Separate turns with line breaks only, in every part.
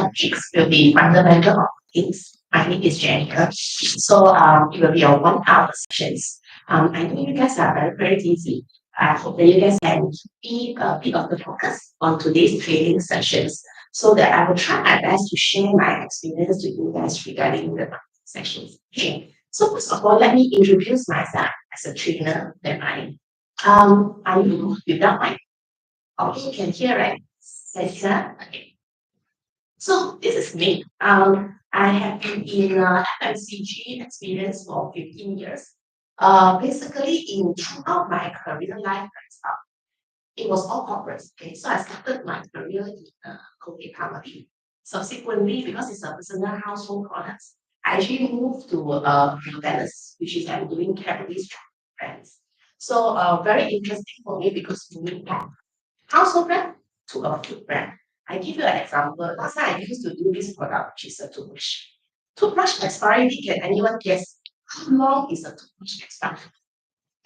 topics will be fundamental of things. My name is Janica. So it will be a 1 hour sessions. I know you guys are very busy. I hope that you guys can keep a bit of the focus on today's training sessions so that I will try my best to share my experience to you guys regarding the sessions. Okay. So first of all, let me introduce myself as a trainer that I am without my okay, you can hear right? Cesar. Okay. So this is me. I have been in FMCG experience for 15 years. Basically, in throughout my career life, it was all corporate. Okay, so I started my career in Colgate Palmolive. Subsequently, because it's a personal household products, I actually moved to New Balance, which is I'm doing Cadbury's chocolate brands. So very interesting for me because we need household brand to a food brand. I give you an example. Last time I used to do this product, which is a toothbrush. Toothbrush expiry date, can anyone guess how long is a toothbrush expiry?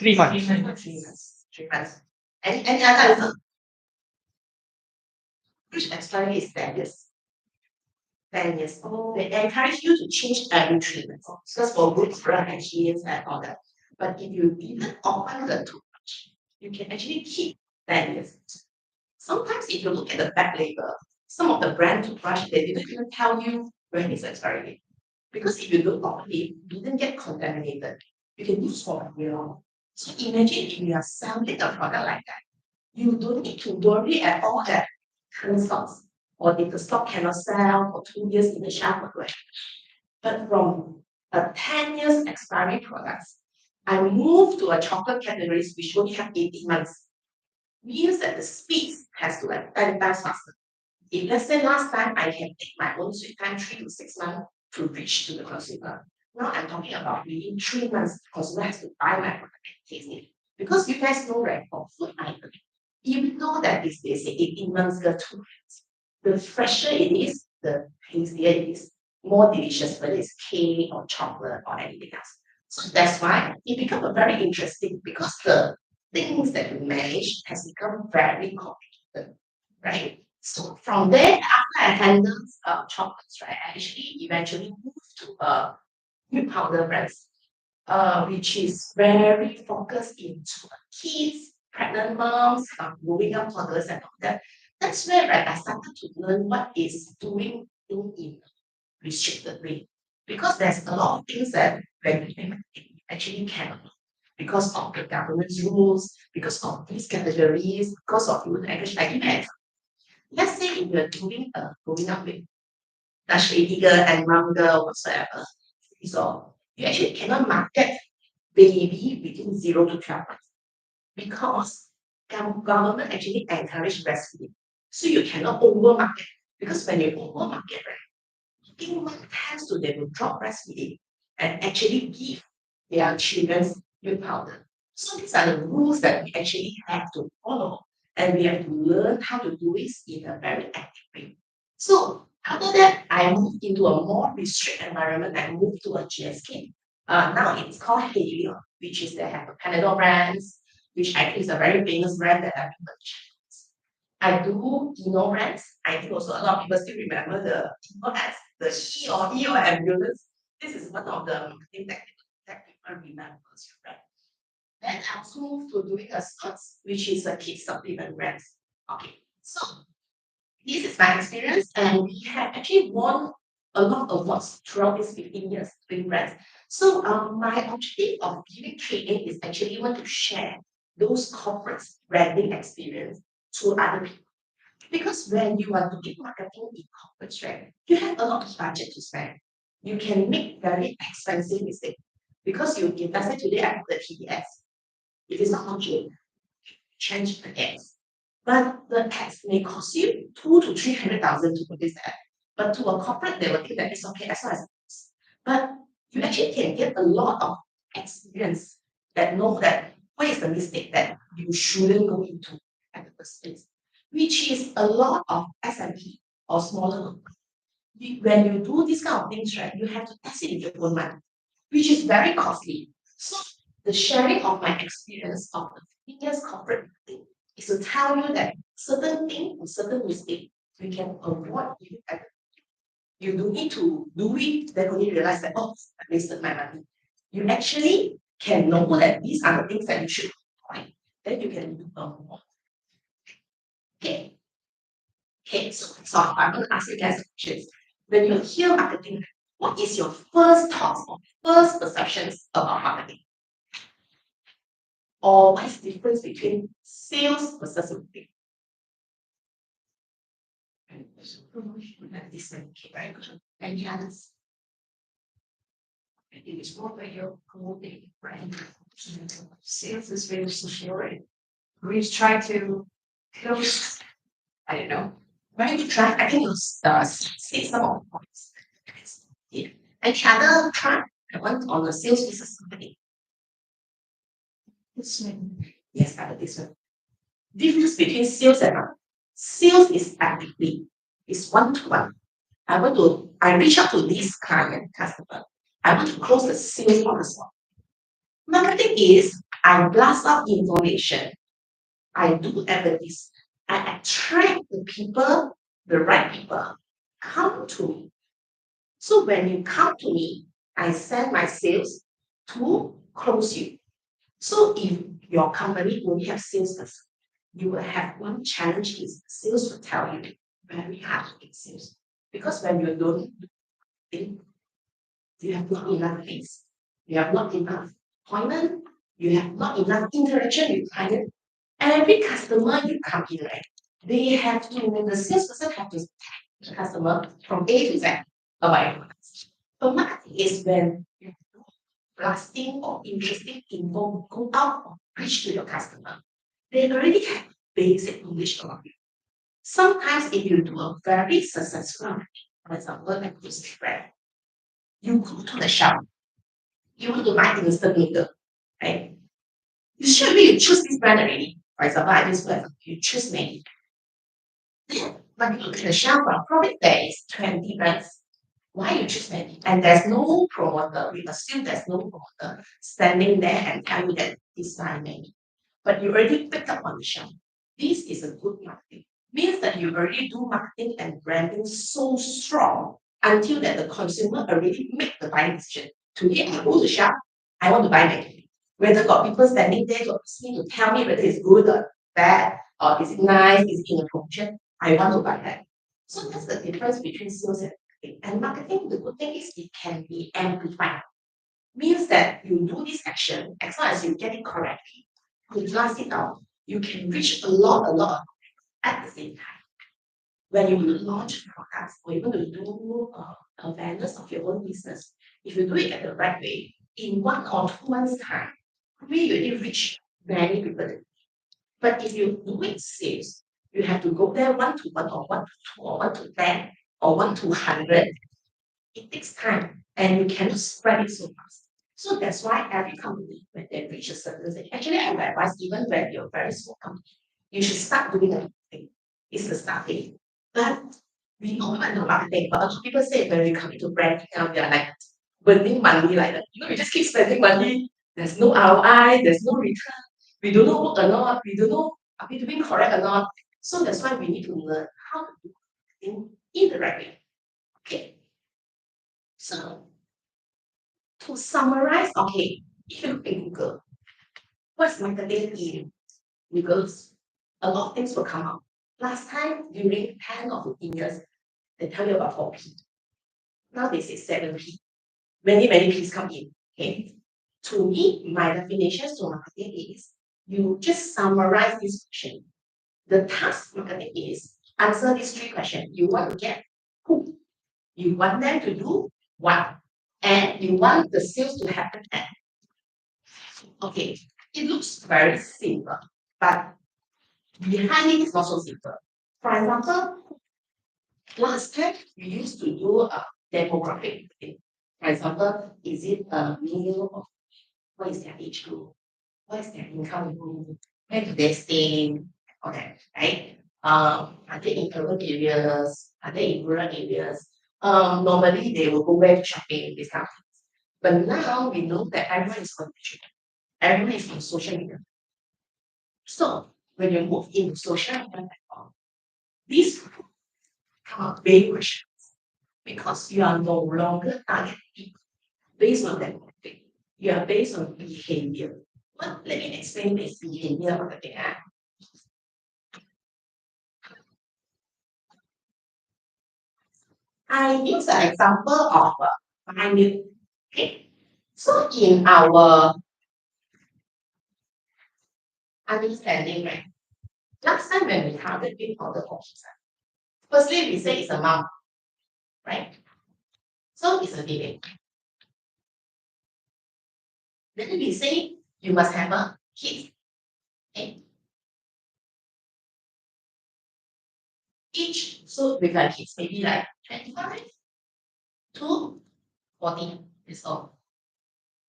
3 months.
3 months. 3 months. Any other answer? Toothbrush expiry is 10 years. 10 years. Oh, they encourage you to change every 3 months. Because for good brand hygiene and all that. But if you didn't open the toothbrush, you can actually keep 10 years. Sometimes if you look at the back label, some of the brand toothbrush, they didn't even tell you when it's expiry date. Because if you look properly, it didn't get contaminated. You can use for a year long. So imagine if you are selling a product like that. You don't need to worry at all that current stocks or if the stock cannot sell for 2 years in the shelf or whatever. But from a 10 years expiry products, I moved to a chocolate categories which only have 18 months means that the speed has to like 10 times faster. If let's say last time I can take my own sweet time 3 to 6 months to reach to the consumer, now I'm talking about within 3 months, the consumer has to buy my product and taste it. Because you guys know, right, for food item, even though that is they say 18 months to 2 months, the fresher it is, the tastier it is, more delicious, whether it's cake or chocolate or anything else. So that's why it becomes a very interesting because the things that we manage has become very complicated, right? So from there, after I handled chocolates, right, I actually eventually moved to milk powder brands, which is very focused into kids, pregnant moms, growing up toddlers and all that. That's where right, I started to learn what is doing thing in restricted way. Because there's a lot of things that when we actually cannot do because of the government's rules, because of these categories, because of food actually I give an example. Let's say if you're doing growing up with Dutch lady girl and mom girl whatsoever. So you actually cannot market baby between 0 to 12 months because government actually encourage breastfeeding. So you cannot over market because when you over market, right, working mom tends to they will drop breastfeeding and actually give their children milk powder. So these are the rules that we actually have to follow and we have to learn how to do it in a very active way. So after that, I moved into a more restricted environment. I moved to a GSK. Now it's called Helios, which is they have a Panadol brands, which I think is a very famous brand that everybody I do emo brands. I think also a lot of people still remember the emo ads, the E or E or ambulance. This is one of the marketing that people remember, right? Then I also moved to doing a sports, which is a kid supplement brands. Okay, so this is my experience, and we have actually won a lot of awards throughout these 15 years doing brands. So my objective of giving training is actually want to share those corporate branding experience to other people. Because when you are doing marketing in corporate, right, you have a lot of budget to spend. You can make very expensive mistakes because you if let's say today I have the TDS. It is not working, change the ads. But the ads may cost you 2 to 300,000 to put this ad. But to a corporate, they will think that it's okay as long as it's. But you actually can get a lot of experience that know that what is the mistake that you shouldn't go into at the first place, which is a lot of SME or smaller companies. When you do these kind of things, right, you have to test it with your own money, which is very costly. So the sharing of my experience of the 15 years corporate thing is to tell you that certain thing or certain mistake we can avoid even at You don't need to do it, then only realize that, oh, I wasted my money. You actually can know that these are the things that you should find. Then you can do more. Okay. Okay, so I'm going to ask you guys questions. When you hear marketing, what is your first thoughts or first perceptions about marketing? Or what is the difference between sales versus marketing? This one, okay, very good. Any others? I think it's more about your promoting brand.
Sales is very social. We try to close, I don't know.
Why don't you try? I think you'll see some of the points. Yeah. Any other try? I want on the sales business marketing.
This one.
Yes, this one. Difference between sales and marketing. Sales is actively, it's one-to-one. I reach out to this client, customer. I want to close the sales on the spot. Marketing is I blast out information. I do advertise. I attract the people, the right people, come to me. So when you come to me, I send my sales to close you. So if your company only have salesperson, you will have one challenge is sales will tell you very hard to get sales. Because when you don't think, you have not enough things, you have not enough appointment, you have not enough interaction with client. Every customer you come in, right? They have to, the salesperson have to tag the customer from A to Z about your products. But marketing is when you do blasting or interesting info go out or reach to your customer. They already have basic knowledge about you. Sometimes if you do a very successful, for example, like this brand, you go to the shop, you want to buy instant noodle, right? You should be choose this brand already. For example, I just went, you choose Maggi. But you look at the shelf, probably there is 20 brands. Why you choose Maggi? And there's no promoter. We assume there's no promoter standing there and tell you that this is my Maggi. But you already picked up on the shelf. This is a good marketing. Means that you already do marketing and branding so strong until that the consumer already make the buying decision. Today I go to the shop, I want to buy Maggi. Whether got people standing there to ask me to tell me whether it's good or bad, or is it nice, is it in a promotion, I want to buy that. So that's the difference between sales and marketing. And marketing, the good thing is it can be amplified. Means that you do this action, as long as you get it correctly, you blast it out, you can reach a lot of at the same time. When you launch products or even to do awareness of your own business, if you do it at the right way, in 1 or 2 months' time, maybe you already reach many people. But if you do it sales, you have to go there 1 to 1 or 1 to 2 or 1 to 10 or 1 to 100. It takes time and you cannot spread it so fast. So that's why every company, when they reach a certain stage, actually I would advise even when you're a very small company, you should start doing a thing. It's the starting. But we know about the marketing, but a lot of people say when we come into branding, they're like burning money like that. You just keep spending money. There's no ROI, there's no return. We don't know work or not. We don't know are we doing correct or not. So that's why we need to learn how to do marketing in the right way. Okay. So to summarize, okay, if you look at Google, what's marketing in Google? A lot of things will come out. Last time, during 10 or 15 years, they tell you about 4P. Now they say 7P. Many P's come in. Okay. To me, my definition to marketing is you just summarize this question. The task marketing is answer these 3 questions. You want to get who? You want them to do what? And you want the sales to happen at. Okay, it looks very simple, but behind it is not so simple. For example, last time we used to do a demographic. For example, is it a male or what is their age group? What is their income group? Where do they stay? All that, right? Are they in urban areas? Are they in rural areas? Normally they will go where to shopping, this kind of things. But now we know that everyone is on digital. Everyone is on social media. So when you move into social media platform, these come up big questions. because you are no longer targeting people based on demographic. You are based on behavior. Let me explain this behavior marketing. I use an example of my milk. Okay. So in our understanding, right? Last time when we target people the kids, firstly we say it's a mom, right? So it's a baby. Then we say you must have a kid. Okay. Each, so with our kids, maybe like 25 to 40 years old.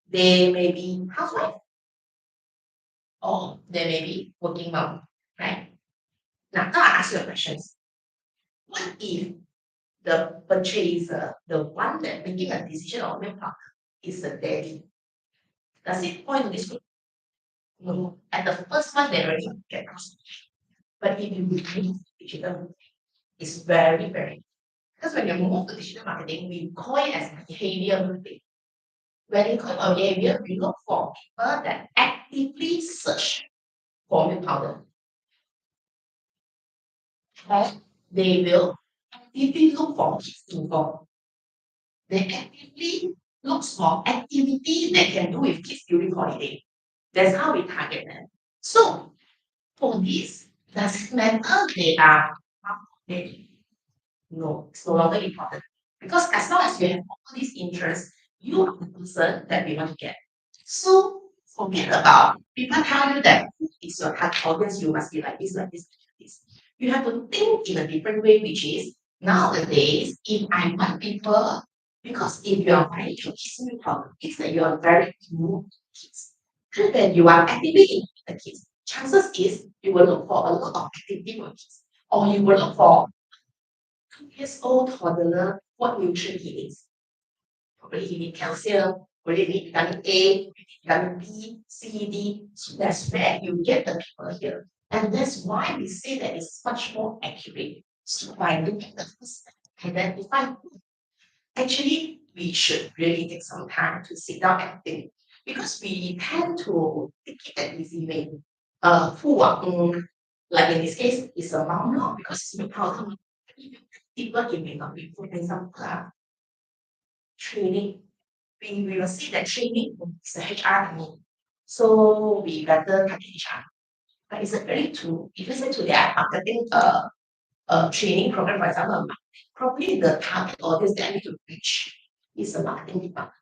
They may be housewife or they may be working mom, right? Now I ask you a question. What if the purchaser, the one that making a decision on milk product is the daddy? Does it point to this group? No. At the first one, they already get lost. But if you replace digital marketing, it's very, very because when you move to digital marketing, we call it as behavior marketing. When you call behavior, we look for people that actively search for milk powder. And they will actively look for kids involved. They actively look for activity they can do with kids during holiday. That's how we target them. So for this, does it matter they are updated? No, it's no longer important. Because as long as you have all these interests, you are the person that we want to get. So forget about people tell you that it's your target audience, you must be like this, like this, like this. You have to think in a different way, which is nowadays, if I want people, because if you are very kissing problem, it's that you are very new kids. And then you are actively in the kids. Chances is you will look for a lot of activity for kids. Or you will look for 2 years old toddler, what nutrient he needs. Probably he need calcium, probably he need vitamin A, vitamin B, C, D. So that's where you get the people here. And that's why we say that it's much more accurate. So by looking at the first identify, actually we should really take some time to sit down and think. Because we tend to take it that easy way. Who are like in this case, it's a mom law because it's a problem. People it may not be, for example, training. We will see that training is the HR need. So we better target HR. But is it really true? If you listen to their marketing training program, for example, probably the target audience that I need to reach is the marketing department.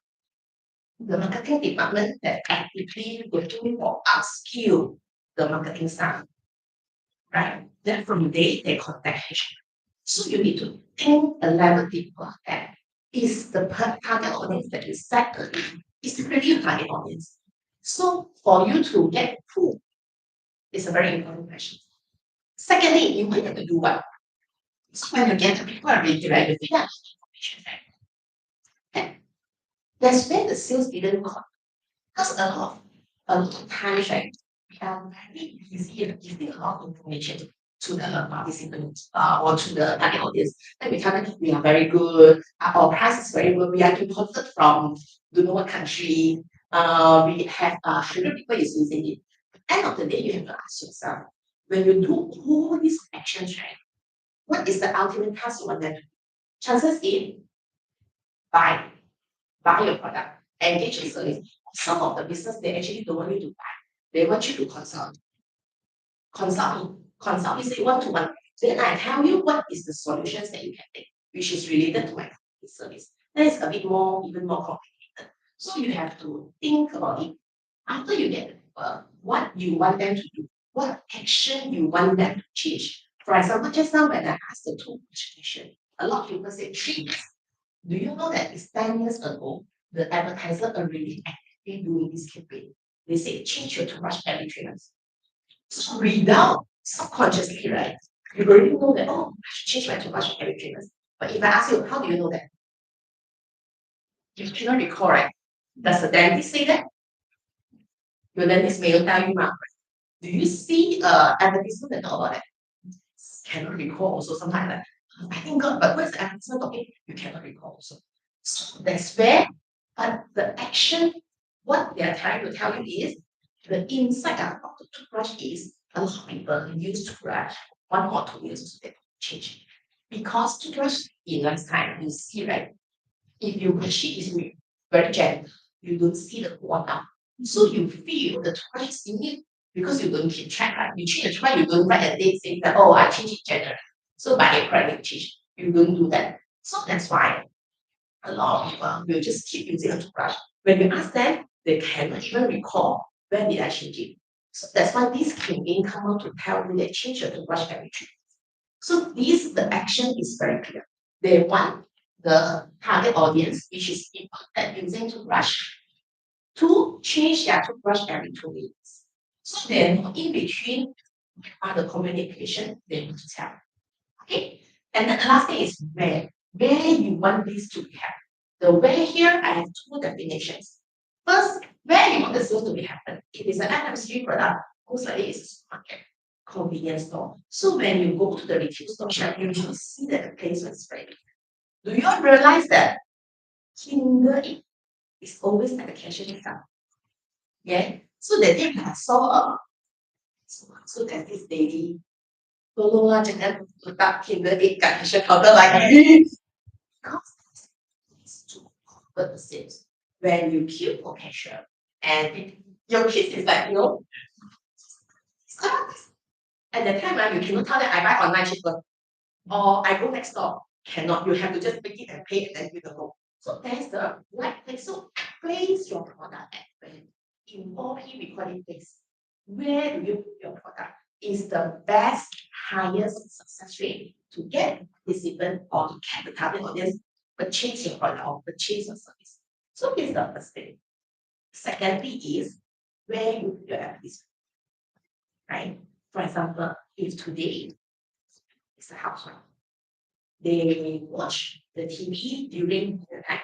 The marketing department that actively working for upskill the marketing staff. Right? Then from there they contact HR. So you need to think a level deeper that is the target audience that you set early is really a target audience. So for you to get food is a very important question. Secondly, you want them to do what? So when you get the people are ready, right, you figure out information, right? And that's where the sales didn't come. Because a lot of times, right, we are very busy in giving a lot of information to the participants or to the target audience. And we tell them we are very good, our price is very good, we are imported from don't know what country, we have 100 people is using it. At the end of the day, you have to ask yourself, when you do all these actions, right, what is the ultimate task you want them to do? Chances is buy your product, engage in service. Some of the business they actually don't want you to buy. They want you to consult. Consult is a one-to-one. Then I tell you what is the solutions that you can take, which is related to my service. That is a bit more, even more complicated. So you have to think about it. After you get what you want them to do, what action you want them to change. For example, just now when I asked the two question, a lot of people say 3 years. Do you know that it's 10 years ago, the advertiser already actively doing this campaign? They say change your toothbrush every 3 months. So without subconsciously, right? You already know that, oh, I should change my toothbrush every 3 months. But if I ask you, how do you know that? You cannot recall, right? Does the dentist say that? Your dentist may tell you, do you see advertisement that talk about that? Cannot recall also sometimes like I think God, but what's the advertisement talking? You cannot recall also. So that's where, but the action, what they are trying to tell you is the inside of the toothbrush is a lot of people use toothbrush 1 or 2 years to change. Because toothbrush in lifetime, you see, right? If you machine is very gentle, you don't see the water. So you feel the toothbrush is in it because you don't keep track, right? You change the toothbrush, you don't write a date saying that, oh, I changed it January. So by April, you change. You don't do that. So that's why a lot of people will just keep using a toothbrush. When you ask them, they cannot even recall when did I change it. So that's why this campaign come out to tell you they change your toothbrush every 3 months. So this the action is very clear. They want the target audience, which is people that using toothbrush, to change their toothbrush every 2 weeks. So then in between are the communication they need to tell. Okay. And the last thing is where you want this to be happened. The where here, I have 2 definitions. First, where you want the sales to be happen. If it's an FMCG product, most likely it's a supermarket, convenience store. So when you go to the retail store shop, you will see that the placement is very different. Do you all realize that Kinder is always at the cashier itself? Yeah. So that day I saw so there's this lady tolong lah jangan letak Kinder egg kat cashier counter lagi. Because it's to convert the sales. When you queue for cashier and your kids is like, at that time, you cannot tell that I buy online cheaper or I go next door. Cannot. You have to just pick it and pay and then you go. So there's the right place. So place your product at where. In 4P, we call it place. Where do you put your product? Is the best, highest success rate to get participant or to get the target audience purchase your product or purchase your service. So here's the first thing. Secondly is where you put your advertisement. Right? For example, if today is a housewife, they watch the TV during dinner time,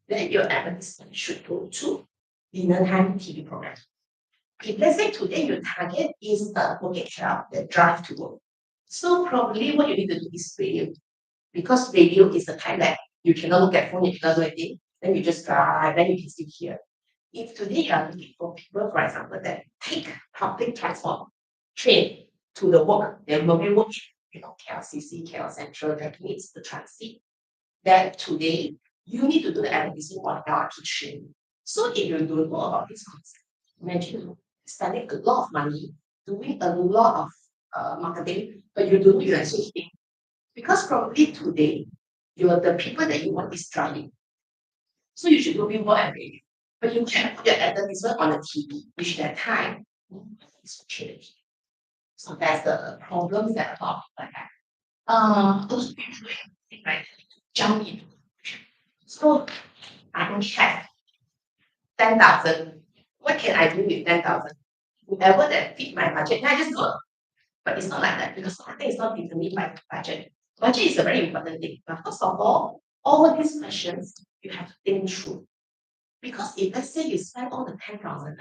then your advertisement should go to dinner time TV program. If let's say today your target is the working child that drive to work, so probably what you need to do is radio, because radio is the time that you cannot look at phone, you cannot do anything, then you just drive, then you can still hear. If today you are looking for people, for example, that take public transport, train to the work, they normally work in KLCC, KL Central, that needs the transit. Then today you need to do the advertising on LRT train. So if you don't know about this concept, imagine spending a lot of money doing a lot of marketing, but you don't know you actually think. Because probably today, the people that you want is driving. So you should do more every. But you can put your advertisement on the TV, which that time is changed. So that's the problems that a lot of people have. Those people right jump into. So I don't have 10,000. What can I do with 10,000? Whoever that fit my budget, then I just go. But it's not like that because marketing is not determined by budget. Budget is a very important thing. But first of all these questions you have to think through. Because if let's say you spend all the 10,000,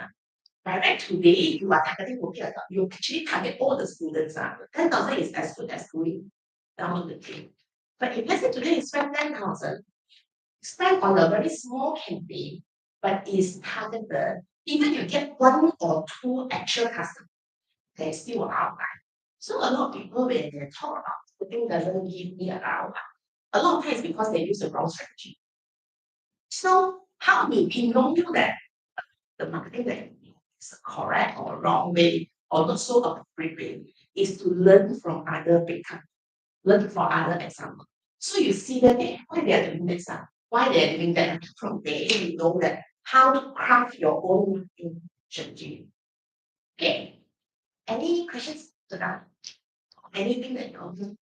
by right today you are targeting working you actually target all the students. 10,000 is as good as going down the drain. But if let's say today you spend 10,000, spend on a very small campaign, but is targeted, even you get 1 or 2 actual customers, they still are outlier. So a lot of people when they talk about marketing doesn't give me an ROI. A lot of times because they use the wrong strategy. So how do we know that the marketing that is correct or wrong way or not so appropriate is to learn from other big companies, learn from other examples. So you see that why they are doing this, why they are doing that. From there you know that how to craft your own marketing strategy. Okay. Any questions to that? Anything that you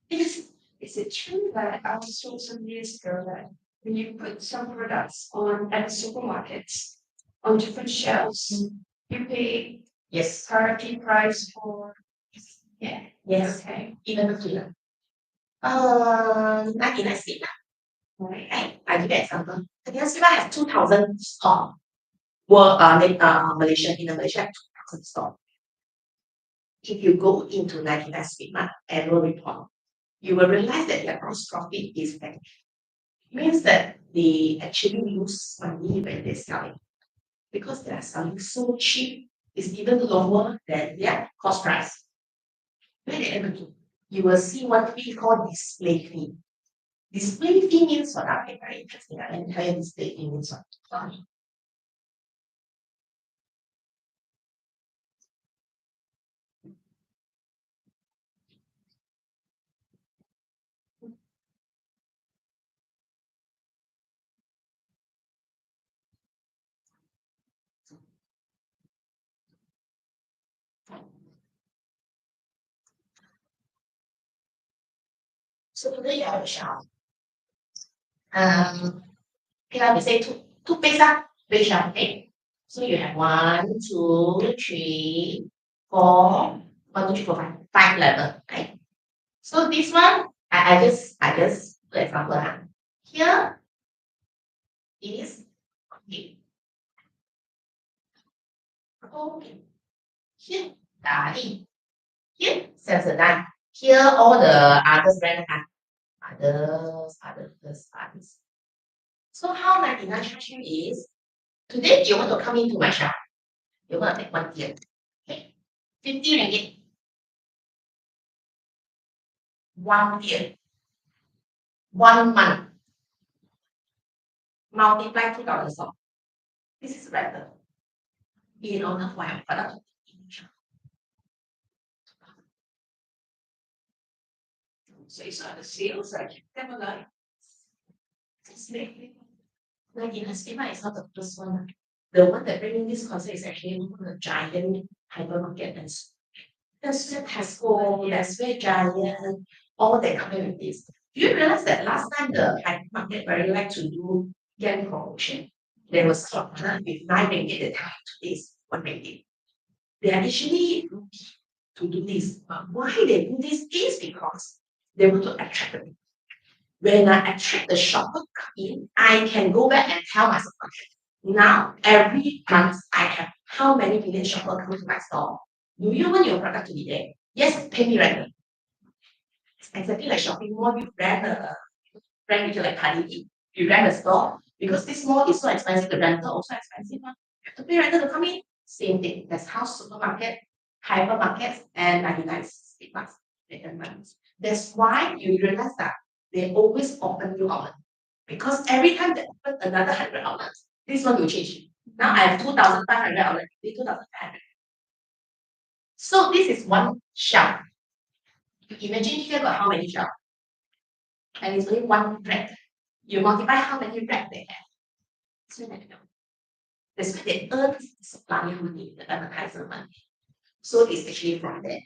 Is it true that I saw some years ago that when you put some products on at supermarkets on different shelves, you pay
Yes.
parity price for
Yes.
okay.
Even the cleaner. 99 Speed. Right. I give you an example. 99 Speed has 2,000 stores. Malaysia, in Malaysia, 2,000 stores. If you go into 99 Speed annual report, you will realize that their gross profit is negative. Means that they actually lose money when they sell it because they are selling so cheap. It's even lower than their cost price. Where they able to? You will see one fee called display fee. Display fee means what? Okay, very interesting. Let me tell you display fee means what. So today you have a shelf. Okay, let me say two base up, base shelf, okay? So you have 1, 2, 3, 4, 1, 2, 3, 4, 5, 5 level, right? So this one, I just for example, here is okay. Okay. Here, Darling. Here, Samsonite. Here, all the others brand others. So how 99 charge you is today you want to come into my shop. You want to take 1 tier. Okay. 50 ringgit. 1 tier. 1 month. Multiply 2,000 stock. This is better. In order for your product to be
So it's not the sales, I keep them alive.
Schema is not the first one. The one that bringing this concept is actually one of the giant hypermarket and that's where Tesco, that's where Giant, all that coming with this. Do you realize that last time the hypermarket very like to do yen promotion? There was stock with 9 ringgit the time to this 1 ringgit. They are actually to do this. But why they do this is because they want to attract the people. When I attract the shopper in, I can go back and tell my supplier. Now, every month, I have how many million shoppers come to my store. Do you want your product to be there? Yes, pay me rental. It's exactly like shopping mall. You rent which like Cardi. You rent a store because this mall is so expensive. The rental also expensive. You have to pay rental to come in. Same thing. That's how supermarket, hypermarkets, and 99 big marks make their money. That's why you realize that they always open new outlet because every time they open another 100 outlets, this one will change. Now I have 2,500 outlets, 2,500. So this is one shelf. You imagine here got how many shelves? And it's only one rack. You multiply how many rack they have. So that's why they earn supplier money, the advertiser money. So it's actually from there.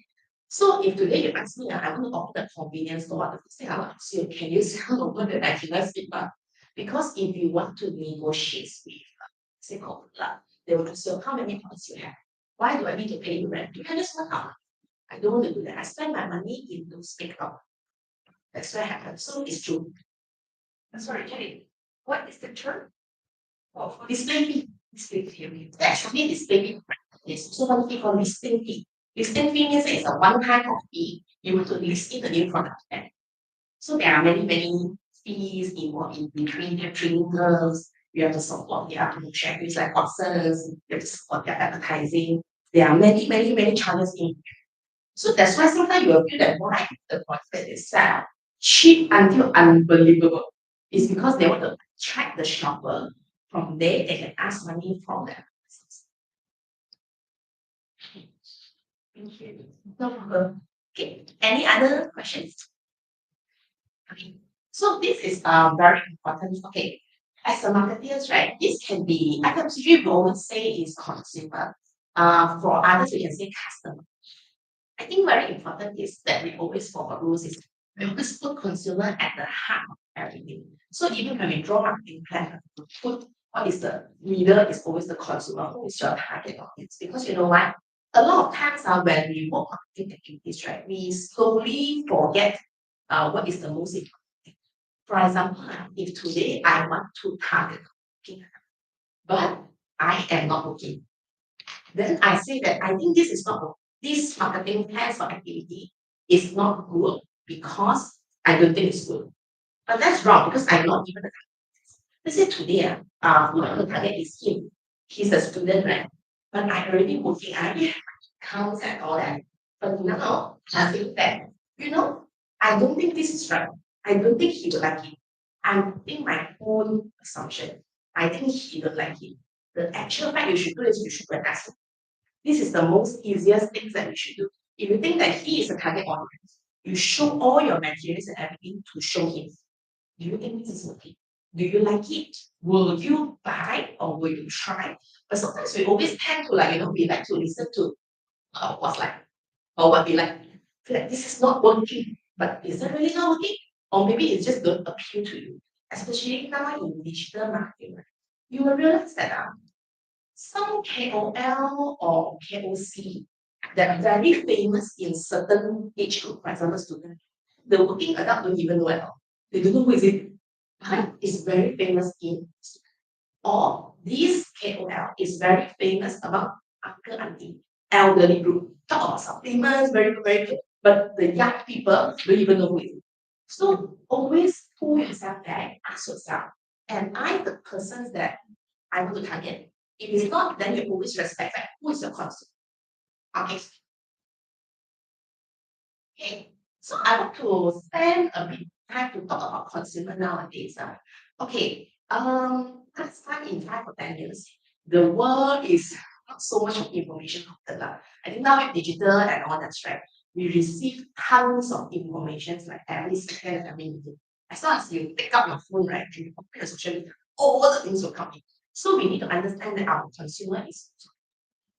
So if today you ask me, I want to open a convenience store, the first thing I will ask you, can you sell over the 99 people? Because if you want to negotiate with, say, Coca-Cola, they will ask you how many points you have. Why do I need to pay you rent? You can just work out. I don't want to do that. I spend my money in those big out. That's what happens. So it's true.
Sorry, Jenny, what is the term?
Oh, display fee. Display fee. Actually, display fee. Yes. So what we call listing fee. Listing fee means it's a one-time fee. You want to list in the new product. So there are many fees involved in between the triggers. You have to support their promotion, things like Watsons, you have to support their advertising. There are many charges in. So that's why sometimes you will feel that why the products that they sell cheap until unbelievable. It's because they want to attract the shopper. From there, they can ask money from them. Thank you. No problem. Okay. Any other questions? Okay. So this is very important. Okay. As a marketeers, right, this can be FMCG we always say is consumer. For others, we can say customer. I think very important is that we always follow rules is we always put consumer at the heart of everything. So even when we draw marketing plan, we put what is the reader is always the consumer, who is your target audience. Because you know what? A lot of times when we work marketing activities, right, we slowly forget what is the most important thing. For example, if today I want to target cooking, but I am not working, then I say that I think this is not this marketing plan for activity is not good because I don't think it's good. But that's wrong because I'm not even a target. Let's say today, the target is him. He's a student, right? But I already working, I already have accounts and all that. But now I think that, I don't think this is right. I don't think he will like it. I'm putting my own assumption. I think he don't like it. The actual fact you should do is you should go and ask him. This is the most easiest things that we should do. If you think that he is a target audience, you show all your materials and everything to show him. Do you think this is okay? Do you like it? Will you buy or will you try? But sometimes we always tend to we like to listen to what's like or what we like. Feel like this is not working, but is it really not working? Or maybe it's just don't appeal to you. Especially now in digital marketing, right? You will realize that some KOL or KOC that are very famous in certain age group, for example, student, the working adult don't even know at all. They don't know who is it, but it's very famous in or this KOL is very famous about uncle, auntie, elderly group. Talk about supplements, very good, very good. But the young people don't even know who it is. So always pull yourself back, ask yourself, am I the persons that I want to target? If it's not, then you always respect that. Who is your consumer? Okay. Okay. So I want to spend a bit time to talk about consumer nowadays. Okay. Last time in 5 or 10 years, the world is not so much of information content. I think now with digital and all that, right? We receive tons of information like every second, every minute. As long as you pick up your phone, right, and you open the social media, all the things will come in. So we need to understand that our consumer is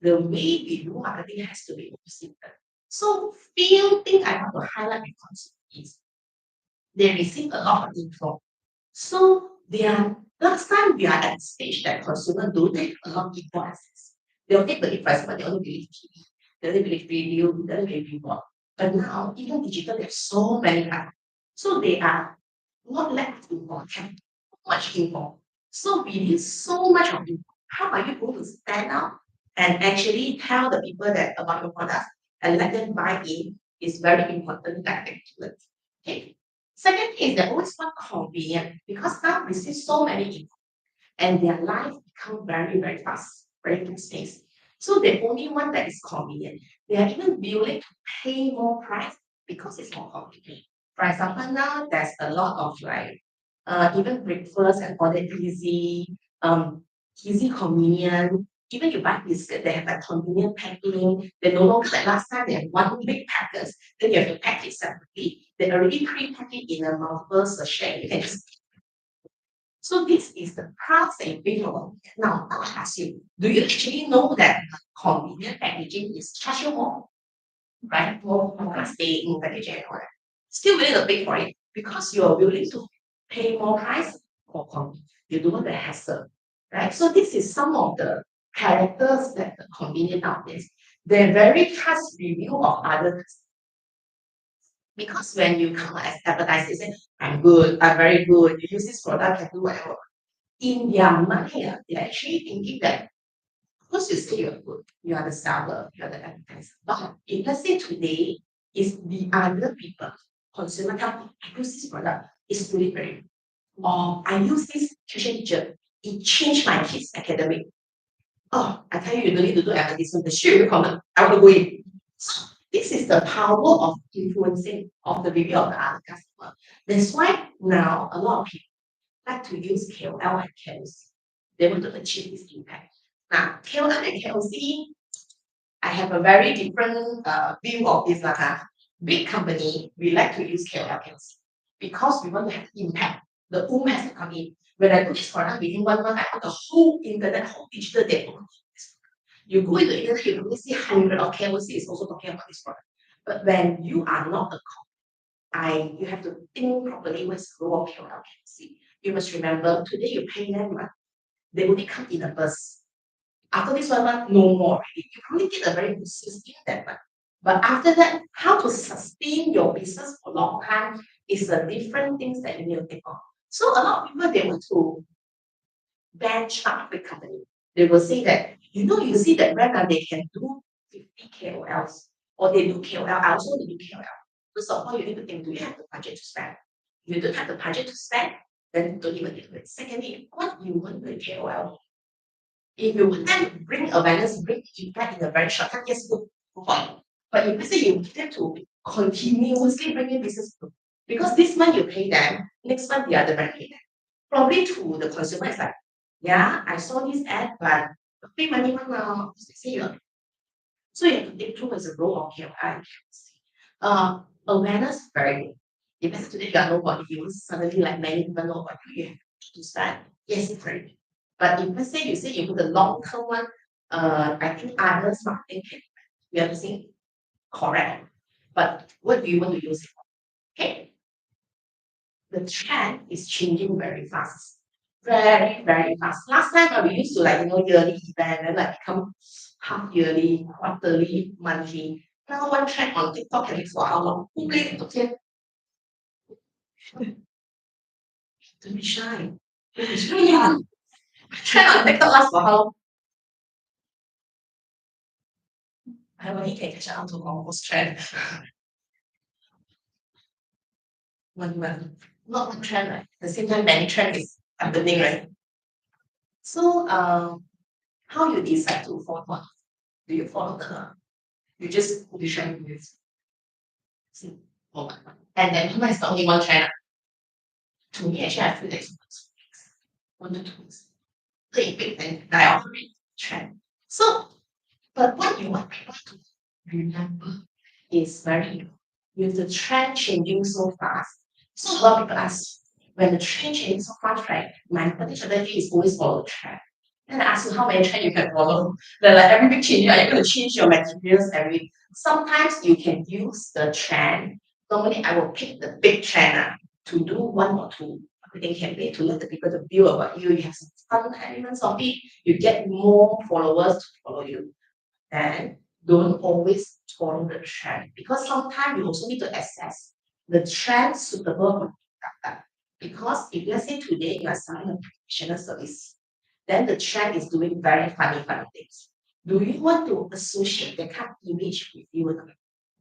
the way we do marketing has to be consistent. So few things I want to highlight because is they receive a lot of info. So they are last time we are at the stage that consumer don't take a lot of info access. They'll take the info, but they only believe TV, they only believe radio, they only believe people. But now even digital, there's so many apps. So they are not left to have much info. So we need so much of info. How are you going to stand out and actually tell the people that about your product and let them buy in is very important tactic to it. Okay. Second is they always want convenient because now we see so many info and their life become very, very fast, very fast paced. So they only want that is convenient. They are even willing to pay more price because it's more convenient. For example, now there's a lot of even breakfast and all that easy convenient. Even you buy biscuit, they have a convenient packing. They no longer like last time they have one big packers, then you have to pack it separately. They already pre-pack it in a multiple sachet. You can just so this is the pros and benefits. Now I'll ask you, do you actually know that convenient packaging is chargeable more, right? More plastic, more packaging and all that. Still willing to pay for it because you are willing to pay more price for convenience. You don't want the hassle, right? So this is some of the characters that the convenient nowadays. They're very trust review of others because when you come as advertiser, you say, I'm good, I'm very good, you use this product, I can do whatever. In their mind, they're actually thinking that because you say you're good, you are the seller, you are the advertiser. But if let's say today is the other people, consumer tell me, I use this product, it's really very good. Or I use this tuition teacher, it changed my kids' academic. Oh, I tell you, you don't need to do advertisement, the shit will comment, I want to go in. So this is the power of influencing of the review of the other customer. That's why now a lot of people like to use KOL and KOC. They want to achieve this impact. Now, KOL and KOC, I have a very different view of this. Big company, we like to use KOL, KOC because we want to have impact. The has to come in. When I put this product within 1 month, I put the whole internet, whole digital data. You go into the internet, you only see hundred of KOC is also talking about this product. But when you are not a you have to think properly what's the role of KOL, KOC. You must remember today you pay them, right? They only come in a bus. After this 1 month, no more already. You probably get a very good sales in that month. But after that, how to sustain your business for a long time is a different things that you need to take on. So a lot of people they want to benchmark the company. They will say that, you see that brand they can do 50 KOLs or they do KOL, I also want to do KOL. First of all, you need to think, do you have the budget to spend? If you don't have the budget to spend, then don't even do it. Secondly, what you want to KOL? If you want them to bring awareness, bring impact in a very short time, yes, good point. But if let's say you want them to continuously bring in business, because this month you pay them, next month the other month pay them. Probably to the consumer, it's like, yeah, I saw this ad, but pay money one now. So you have to think through as a role of KOL. Awareness very good. If let's say today you are nobody, you suddenly like many people know what you have to start. Yes, it's very good. But if let's say you put the long term one, I think others marketing can we have to think correct. But what do you want to use it for? Okay. The trend is changing very fast. Very, very fast. Last time we used to like yearly event and like become half yearly, quarterly, monthly. Now one trend on TikTok can last for how long? 5 年 Don't be shy. Don't be shy. Trend on TikTok lasts for how long? I only can catch up to almost trend. 1 month. Not one trend, right? At the same time, many trends is happening, right? So how you decide to follow what? Do you follow you just put the trend with and then how is the only one trend? To me, actually, I feel that it's 1 to 2 weeks. Pretty big and die off already. Trend. So, but what you want people to remember is very with the trend changing so fast. So a lot of people ask, when the trend changes so fast, right? My potential is always follow the trend. Then I ask you how many trends you can follow. Then like every big change, you're going to change your materials every week. Sometimes you can use the trend. Normally I will pick the big trend to do 1 or 2 marketing campaign to let the people to view about you. You have some fun elements of it. You get more followers to follow you. And don't always follow the trend because sometimes you also need to assess the trend suitable for you. Because if let's say today you are selling a professional service, then the trend is doing very funny things. Do you want to associate the kind of image with you or not?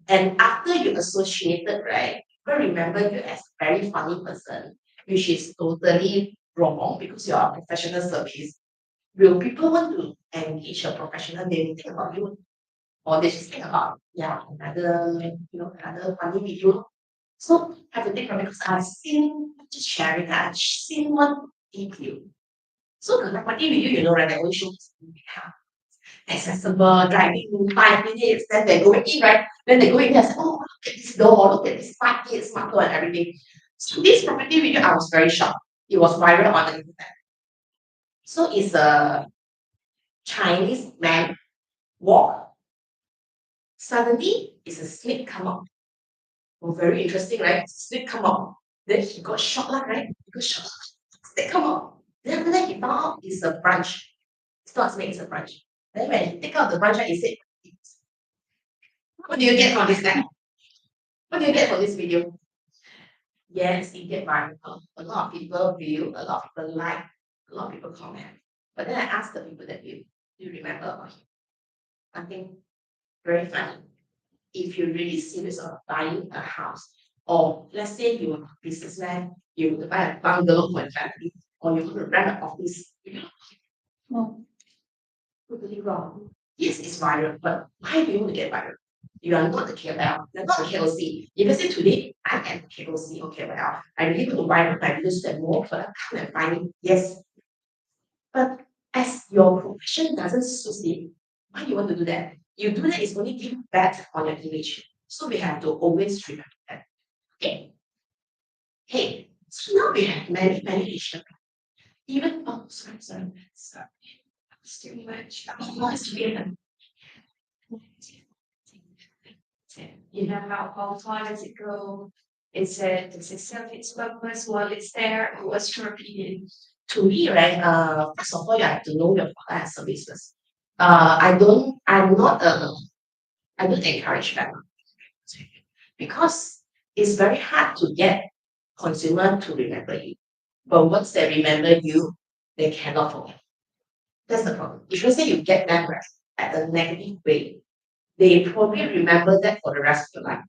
And after you associated, right, people remember you as a very funny person, which is totally wrong because you are a professional service. Will people want to engage a professional? They will think about you, or they just think about another funny video. So I have to think about it because I've seen just sharing that I've seen one video. So the funny video, right, they always show accessible, driving 5 minutes, then they go in, right? Then they go in and say, oh, look at this door, look at this 5 minutes marker and everything. So this property video, I was very shocked. It was viral on the internet. So it's a Chinese man walk. Suddenly, it's a snake come up. Oh, very interesting, right? Snake come up. Then he got shocked, right? He got shocked. Snake come up. Then after that, he found out it's a branch. It's not a snake, it's a branch. Then when he take out the branch, he said, what do you get from this guy? What do you get from this video? Yes, it get viral. A lot of people view, a lot of people like, a lot of people comment. But then I asked the people that view, do you remember about him? I think very funny. If you're really serious about buying a house, or let's say you're a businessman, you want to buy a bungalow for a family, or you want to rent an office, no, totally wrong. Yes, it's viral, but why do you want to get viral? You are not the KOL, you're not a KOC. If I say today, I am a KOC or KOL, I really want to viral my videos that more for come and find it. Yes. But as your profession doesn't suit it, why do you want to do that? You do that is only give back on your image. So we have to always remember that. Okay. Hey, so now we have many issues. Even sorry. It's too much. It's weird. How far does it go? Does it serve its purpose while it's there? What's your opinion? To me, right, first of all, you have to know your product and services. I don't encourage that because it's very hard to get consumer to remember you. But once they remember you, they cannot forget. That's the problem. If you say you get them at a negative way, they probably remember that for the rest of your life.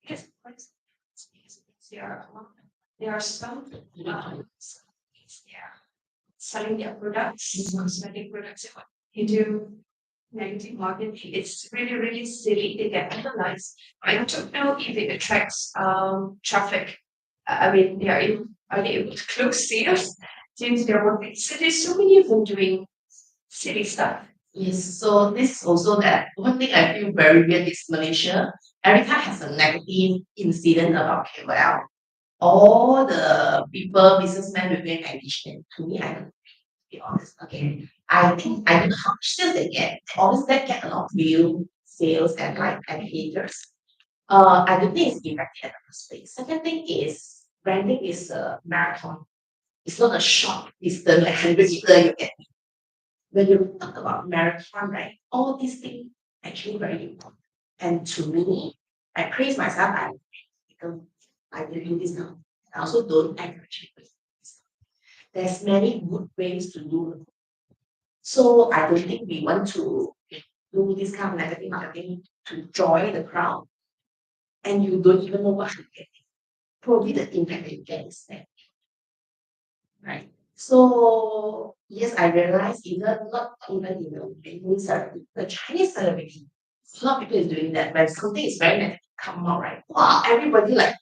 Because there are some selling their products, cosmetic products. You do negative marketing. It's really, really silly. They get analyzed. I don't know if it attracts traffic. I mean, are they able to close sales due to their working? So there's so many of them doing silly stuff.
Yes, so this is also that one thing I feel very weird is Malaysia. Every time has a negative incident about KOL. All the people, businessmen will get engagement. To me, I don't be honest. Okay. I think I don't know how much sales they get. They always get a lot of view, sales and like and haters. I don't think it's effective at the first place. Second thing is branding is a marathon. It's not a short distance like 100 meter you get. When you talk about marathon, right? All these things actually very important. And to me, I praise myself. Because I will do this now. I also don't encourage people. There's many good ways to do it. So I don't think we want to do this kind of negative marketing to join the crowd and you don't even know what you're getting. Probably the impact that you get is that, right? So yes, I realize either not even in the Chinese celebrity, a lot of people is doing that when something is very negative come out, right? Wow, everybody like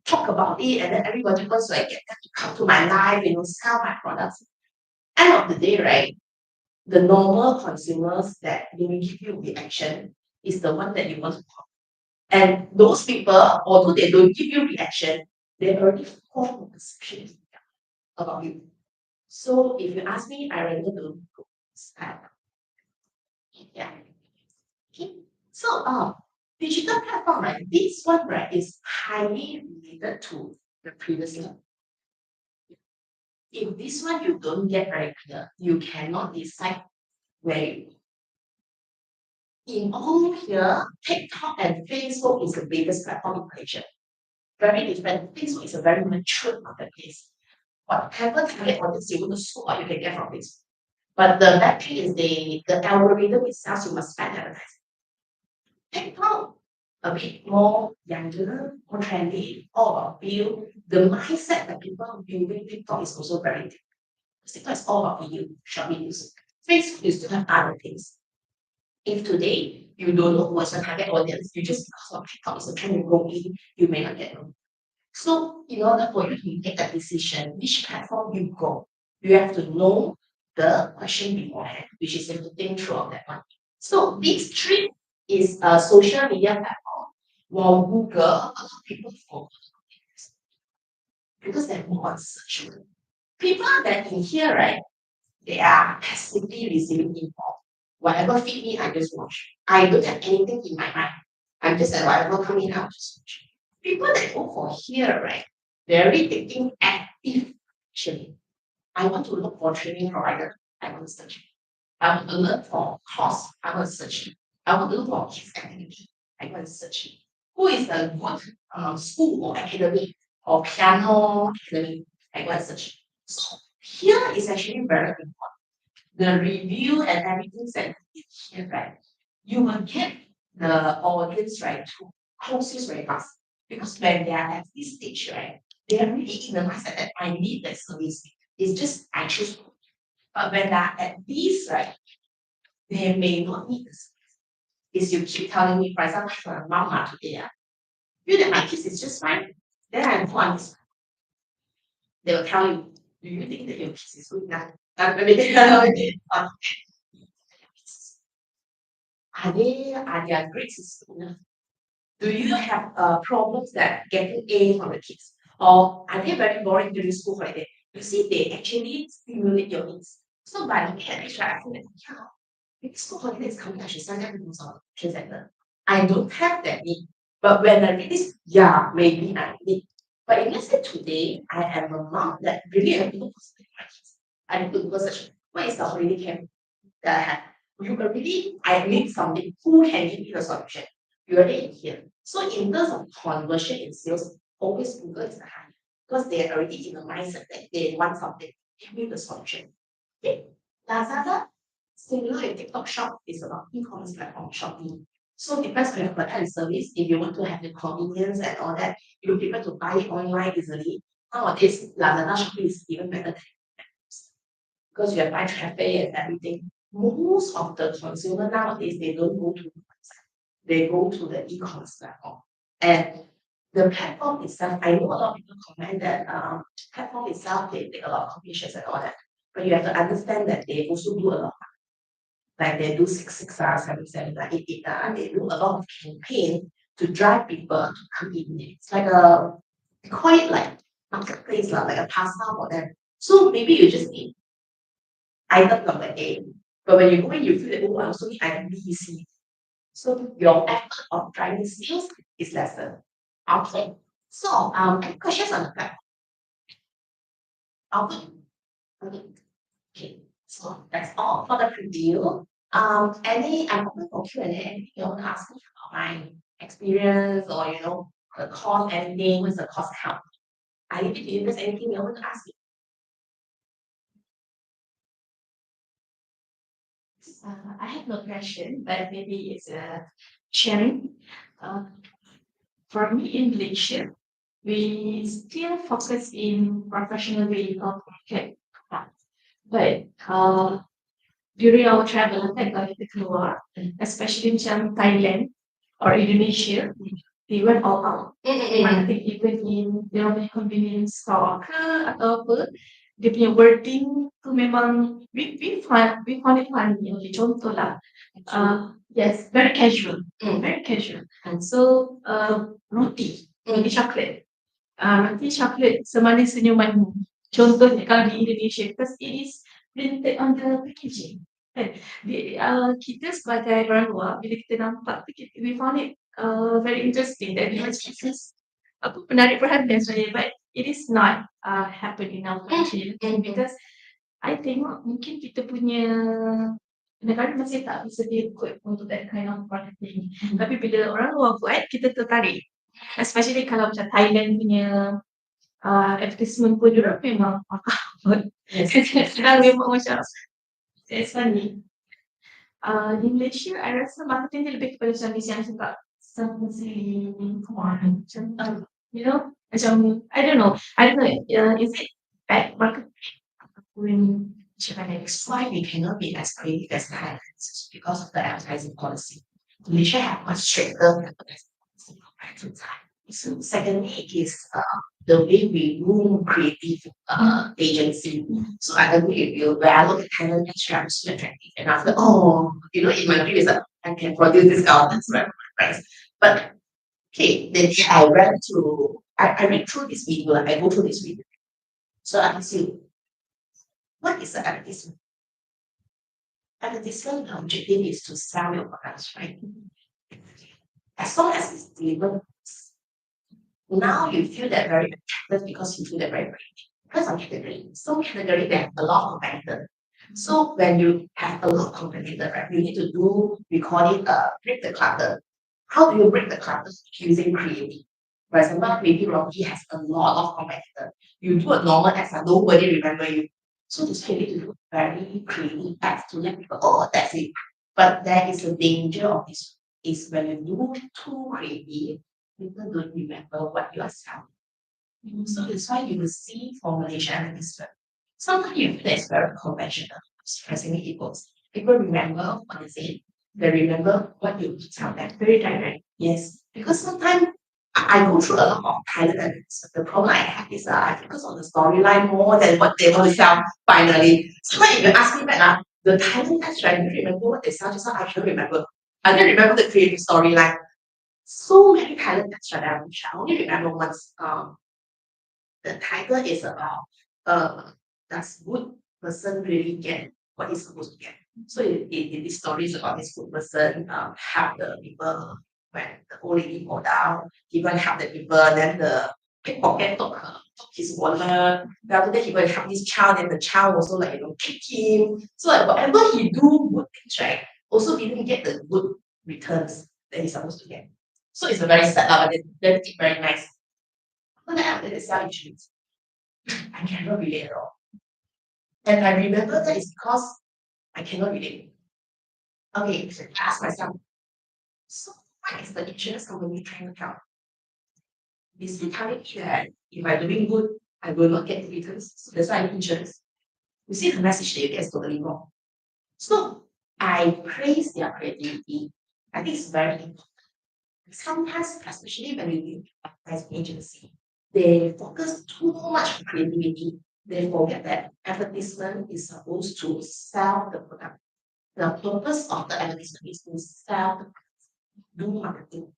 talk about it and then everybody wants to like get them to come to my life, sell my products. End of the day, right? The normal consumers that they will give you reaction is the one that you want to call. And those people, although they don't give you reaction, they already form a perception about you. So if you ask me, I rather do yeah. Okay. So digital platform, right? This one, right, is highly related to the previous one. If this one you don't get very clear, you cannot decide where you in all here, TikTok and Facebook is the biggest platform in Malaysia. Very different. Facebook is a very mature marketplace. Whatever target audience you want to score, you can get from Facebook. But the bad thing is the algorithm itself, you must spend advertising. TikTok, a bit more younger, more trendy, all about view. The mindset that people viewing TikTok is also very different. TikTok is all about view, short videos. Facebook, you still have other things. If today you don't know what's your target audience, you just because of TikTok is a trend you go in, you may not get known. So in order for you to make a decision, which platform you go, you have to know the question beforehand, which is to think throughout that one. So this trick is a social media platform, while Google, a lot of people follow because they're more on search. People that in here, right, they are passively receiving info. Whatever feed me, I just watch. I don't have anything in my mind. I'm just like whatever coming out, just watch. People that go for here, right? They're really taking active action. I want to look for training provider. I want to search. I want to learn for course. I want to search. I want to look for kids activity. I want to search. Who is the good school or academy or piano academy? I want to search. So here is actually very important. The review and everything that is here, right? You will get the audience right to close you very fast. Because when they are at this stage, right, they are really in the mindset that I need that service. It's just I choose. But when they are at this, right, they may not need the service. Is you keep telling me, for example, for mama today, feel that my kids is just fine. Then I go on this. They will tell you, do you think that your kids is good enough? Are their grades good enough? Do you have problems that getting A from the kids? Or are they very boring during school holiday? You see, they actually stimulate your needs. So by looking at extra, I feel like, yeah, maybe school holiday is coming, I should send them to some tuition center. I don't have that need. But when I read this, yeah, maybe I need. But if let's say today I am a mom that really have to look for my kids. I need to Google search what is the holiday camp that I have. You already, I need something. Who can give me the solution? You already in here. So in terms of conversion in sales, always Google is the high because they are already in the mindset that they want something. Give me the solution. Okay. Lazada, similar in TikTok shop is about e-commerce platform Shopee. So depends on your product and service. If you want to have the convenience and all that, you prefer to buy it online easily. Nowadays, Lazada Shopee is even better than apps because you have buy cafe and everything. Most of the consumer nowadays they don't go to the website, they go to the e-commerce platform. And the platform itself, I know a lot of people comment that platform itself they take a lot of commissions and all that, but you have to understand that they also do a lot like they do 6 6 7 7 8 8 they do a lot of campaign to drive people to come in. It's like a they call it like marketplace lah, like a pasta for them. So maybe you just need item number A, but when you go in, you feel that oh, I also need item B, C. So your effort of driving sales is lesser. Okay. So any questions on the platform? Okay. So that's all for the preview. I'm open for Q&A. Anything you want to ask me about my experience or the course, anything, what's the course help? I leave it to you. If there's anything you want to ask me.
I have no question, but maybe it's sharing. For me in Malaysia, we still focus in professional way of market. But during our travel, kalau kita keluar, especially macam Thailand or Indonesia, they went all out. I think even in dia punya convenience store ke atau apa, dia punya wording tu memang we found it funny. Okay, contoh lah. Yes, very casual, very casual. And so roti, roti chocolate. Roti chocolate semanis senyumanmu. Contohnya kalau di Indonesia, because it is printed on the packaging. Kan? Kita sebagai orang luar, bila kita nampak tu, we found it very interesting that apa penarik perhatian sebenarnya, but it is not happen in our country because I tengok mungkin kita punya negara masih tak bersedia kot untuk that kind of marketing. Tapi bila orang luar buat, kita tertarik. Especially kalau macam Thailand punya advertisement pun diorang memang sedang memang macam it's funny. Di Malaysia, I rasa marketing dia lebih kepada macam yang suka something macam macam I don't know, is it bad marketing?
That's why we cannot be as creative as Thailand because of the advertising policy. Malaysia have much stricter advertising policy compared to Thailand. So secondly is the way we do creative agency. So I agree with you. When I look at Thailand, it's so attractive, and after in my dream is that I can produce this kind of price. But okay, then I read through this video, I go through this video. So I ask you, what is the advertisement? Advertisement objective is to sell your products, right? As long as it's delivered, now you feel that very attractive because you feel that very pretty. Because of category. So category they have a lot of competitors. So when you have a lot of competitors, right, you need to do, we call it break the clutter. How do you break the clutter? Using creative. For example, maybe Rocky has a lot of competitors. You do a normal ads and nobody remember you. So this you need to do very creative ads to let people, oh, that's it. But there is a danger of this is when you do too creative, people don't remember what you are selling. So that's why you will see for Malaysia advertisement. Sometimes you feel that's very conventional. Surprisingly, people remember what is it. They remember what you tell them. Very direct. Yes. Because sometimes I go through a lot of Thailand advertisements. The problem I have is I focus on the storyline more than what they want to sell finally. Sometimes if you ask me back, the Thailand ads, right, do you remember what they sell? Just now I can't remember. I didn't remember the creative storyline. So many Thailand ads, right, I only remember once. The title is about does good person really get what he's supposed to get? So this story is about this good person help the people when the old lady fall down, he go and help the people, then the pickpocket took his wallet, then after that he go and help this child, then the child also kick him. So like whatever he do good things, right, also didn't get the good returns that he's supposed to get. So it's a very sad but then it's very nice. When I sell insurance, I cannot relate at all. And I remember that is because I cannot relate. Okay, I ask myself, So what is the insurance company trying to help? Is it telling me that if I'm doing good, I will not get returns? So that's why I need insurance. You see the message that you get is totally wrong. So I praise their creativity. I think it's very important. Sometimes, especially when you use advertising agency, they focus too much on creativity. They forget that advertisement is supposed to sell the product. The purpose of the advertisement is to sell the product, do marketing.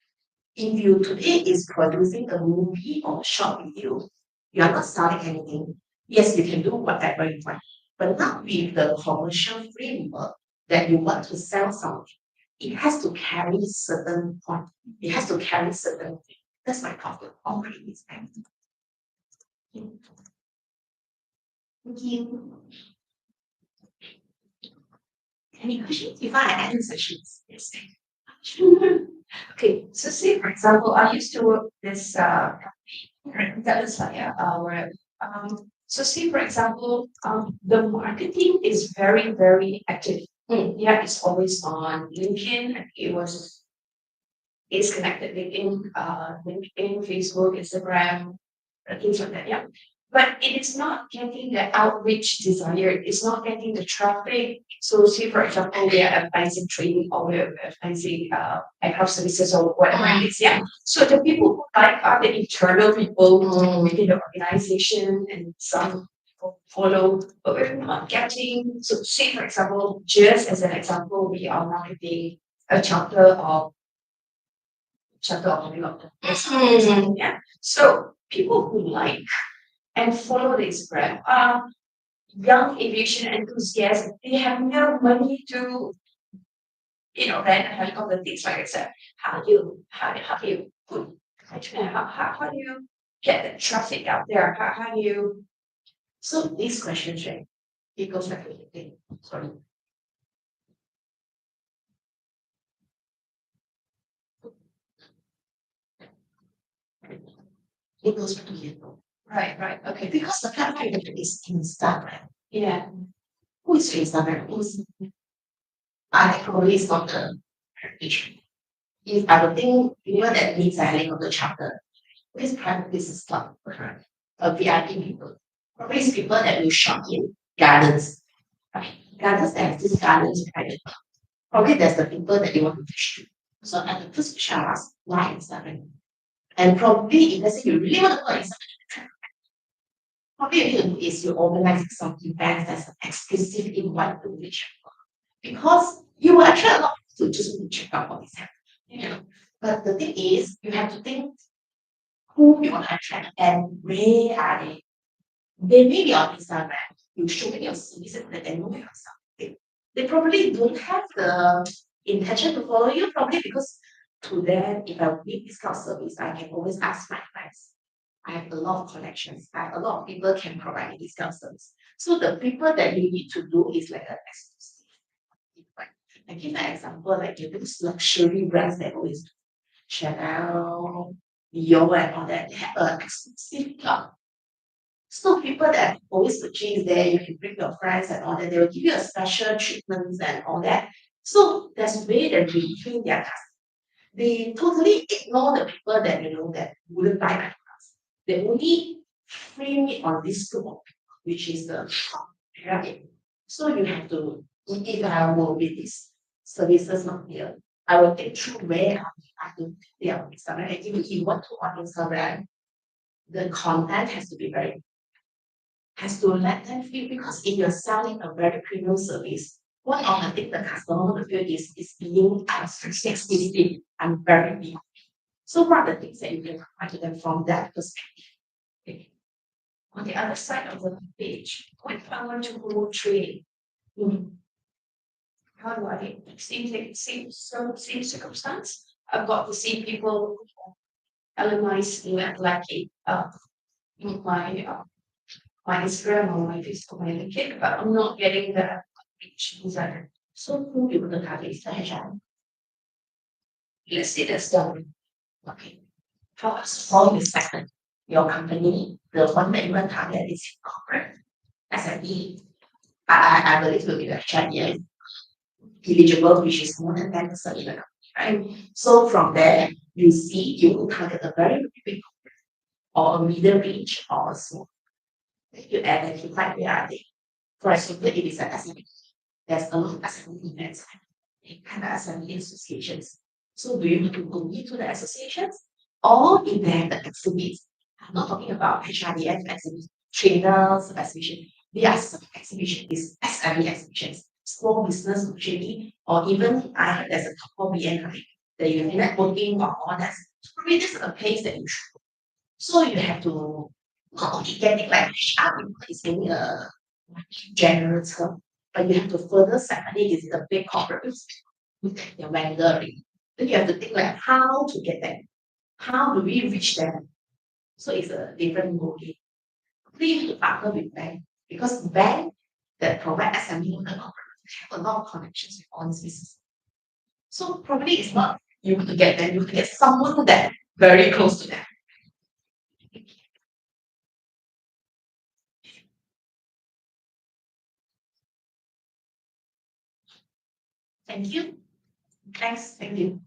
If you today is producing a movie or short video, you are not selling anything. Yes, you can do whatever you want, but not with the commercial framework that you want to sell something. It has to carry certain point. It has to carry certain thing. That's my topic on this. Thank you. Thank you. Any questions? If I add sessions, yes.
Okay, so say for example, I used to work this that is like our so say for example, the marketing is very, very active. Yeah, it's always on LinkedIn. It was it's connected LinkedIn, Facebook, Instagram, things like that. Yeah. But it is not getting the outreach desired. It's not getting the traffic. So, say for example, we are advising training or we're advising health services or whatever it is. Yeah. So the people who like are the internal people within the organization and some people follow, but we're not getting. So, say for example, just as an example, we are marketing a chapter of the doctor. Yeah. So people who like and follow the Instagram are young aviation enthusiasts. They have no money to, rent a helicopter, things like that. How do you put how do you get the traffic out there? How do you
So these questions, right? It goes back to the thing. Sorry. It goes back to the
right, okay.
because the platform is Instagram.
Yeah.
Who is Instagram? Who's I probably is not the issue. If I would think people that needs a helicopter charter, this private business club, correct? A VIP people. Probably is people that will shop in gardens. Right? Gardens that have this gardens private. Probably there's the people that you want to fish to. So at the first question I ask, why Instagram? And probably if let's say you really want to go on Instagram, probably you need to do is you organize some events that's exclusive in one to reach because you will attract a lot of people to just want to check out what is happening. But the thing is, you have to think who you want to attract and where are they. They may be on Instagram. You show them your services that they know your stuff. They probably don't have the intention to follow you, probably because to them, if I need this kind of service, I can always ask my friends. I have a lot of connections. I have a lot of people can provide me this kind of service. So the people that you need to do is like an exclusive. Like, I give an example, like those luxury brands that always do. Chanel, Dior, and all that, they have an exclusive club. So people that always purchase there, you can bring your friends and all that, they will give you a special treatments and all that. So that's way they retain their customers. They totally ignore the people that that wouldn't buy my products. They only frame it on this group of people, which is the top pyramid. So you have to, if I will with these services not here, I will think through where I have to they are on Instagram. And if you want to on Instagram, the content has to be very has to let them feel because if you're selling a very premium service, one of the things the customer want to feel is being exclusive and very big. So what are the things that you can provide to them from that perspective? Okay. On the other side of the page, what if I want to go trading? How do I same circumstance? I've got to see people elements like my my Instagram or my Facebook, my LinkedIn, but I'm not getting the reach desired. So who you would target is the HR. Let's say that's done. Okay. For small the segment, your company, the one that you want to target is corporate. SME. I believe will be the HR eligible, which is more than 10% in the company. right? So from there, you see you will target a very big or a middle range or a small. You identify where are they. For example, if it's an SME, there's a lot of SME events and SME associations. So do you want to go into the associations or if they have the exhibits? I'm not talking about HRDF exhibits, trainers exhibition. There are some exhibition is SME exhibitions, small business opportunity, or even I heard there's a couple BN right that you networking or all that. So probably this is a place that you should. So you have to not only get it like HR is in a general term, but you have to further separate is it a big corporates with your vendor already. Then you have to think like how to get them. How do we reach them? So it's a different goal game. We need to partner with bank because bank that provide SME loan and corporate have a lot of connections with all these businesses. So probably it's not you to get them, you have to get someone that very close to them. Thank you. Thanks. Thank you.